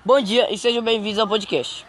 Bom dia e sejam bem-vindos ao podcast.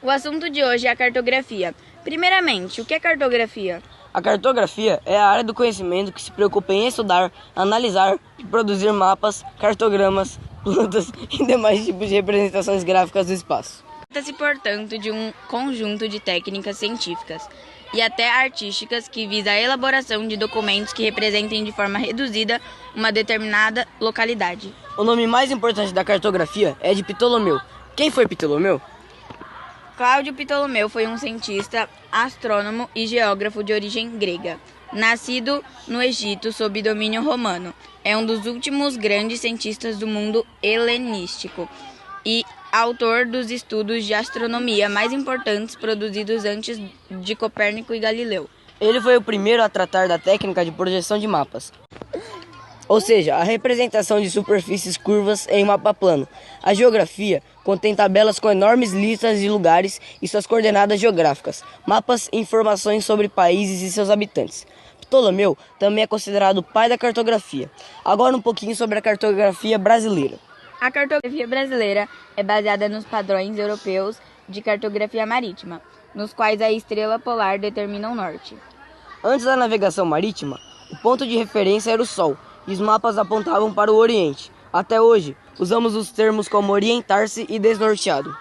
O assunto de hoje é a cartografia. Primeiramente, o que é cartografia? A cartografia é a área do conhecimento que se preocupa em estudar, analisar e produzir mapas, cartogramas, plantas e demais tipos de representações gráficas do espaço. Trata-se, portanto, de um conjunto de técnicas científicas e até artísticas que visa a elaboração de documentos que representem de forma reduzida uma determinada localidade. O nome mais importante da cartografia é de Ptolomeu. Quem foi Ptolomeu? Cláudio Ptolomeu foi um cientista, astrônomo e geógrafo de origem grega. Nascido no Egito sob domínio romano, é um dos últimos grandes cientistas do mundo helenístico e autor dos estudos de astronomia mais importantes produzidos antes de Copérnico e Galileu. Ele foi o primeiro a tratar da técnica de projeção de mapas, ou seja, a representação de superfícies curvas em mapa plano. A geografia contém tabelas com enormes listas de lugares e suas coordenadas geográficas, mapas e informações sobre países e seus habitantes. Ptolomeu também é considerado o pai da cartografia. Agora um pouquinho sobre a cartografia brasileira. A cartografia brasileira é baseada nos padrões europeus de cartografia marítima, nos quais a estrela polar determina o norte. Antes da navegação marítima, o ponto de referência era o Sol, e os mapas apontavam para o Oriente. Até hoje, usamos os termos como orientar-se e desnorteado.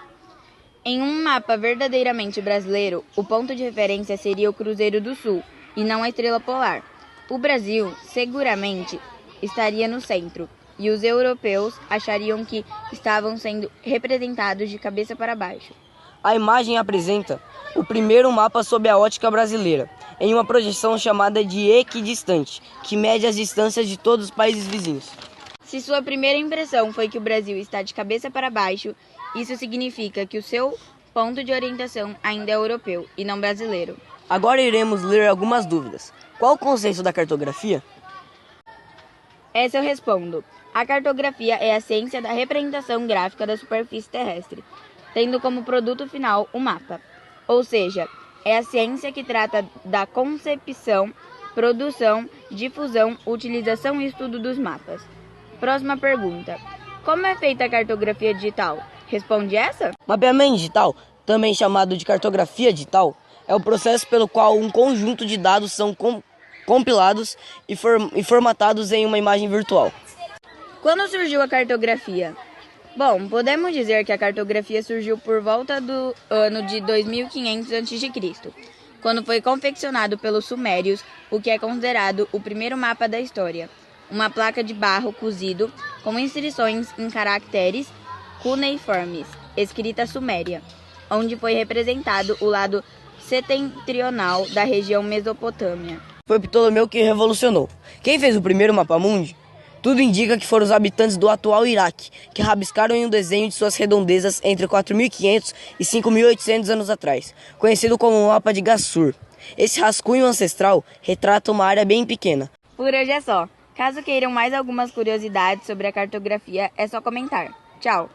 Em um mapa verdadeiramente brasileiro, o ponto de referência seria o Cruzeiro do Sul, e não a estrela polar. O Brasil, seguramente, estaria no centro, e os europeus achariam que estavam sendo representados de cabeça para baixo. A imagem apresenta o primeiro mapa sob a ótica brasileira, em uma projeção chamada de equidistante, que mede as distâncias de todos os países vizinhos. Se sua primeira impressão foi que o Brasil está de cabeça para baixo, isso significa que o seu ponto de orientação ainda é europeu e não brasileiro. Agora iremos ler algumas dúvidas. Qual o conceito da cartografia? Essa eu respondo. A cartografia é a ciência da representação gráfica da superfície terrestre, tendo como produto final o mapa. Ou seja, é a ciência que trata da concepção, produção, difusão, utilização e estudo dos mapas. Próxima pergunta. Como é feita a cartografia digital? Responde essa? Mapeamento digital, também chamado de cartografia digital, é o processo pelo qual um conjunto de dados são compilados e formatados em uma imagem virtual. Quando surgiu a cartografia? Bom, podemos dizer que a cartografia surgiu por volta do ano de 2500 a.C., quando foi confeccionado pelos sumérios o que é considerado o primeiro mapa da história, uma placa de barro cozido com inscrições em caracteres cuneiformes, escrita suméria, onde foi representado o lado setentrional da região Mesopotâmia. Foi Ptolomeu que revolucionou. Quem fez o primeiro mapa mundi? Tudo indica que foram os habitantes do atual Iraque, que rabiscaram em um desenho de suas redondezas entre 4.500 e 5.800 anos atrás, conhecido como o mapa de Gassur. Esse rascunho ancestral retrata uma área bem pequena. Por hoje é só. Caso queiram mais algumas curiosidades sobre a cartografia, é só comentar. Tchau!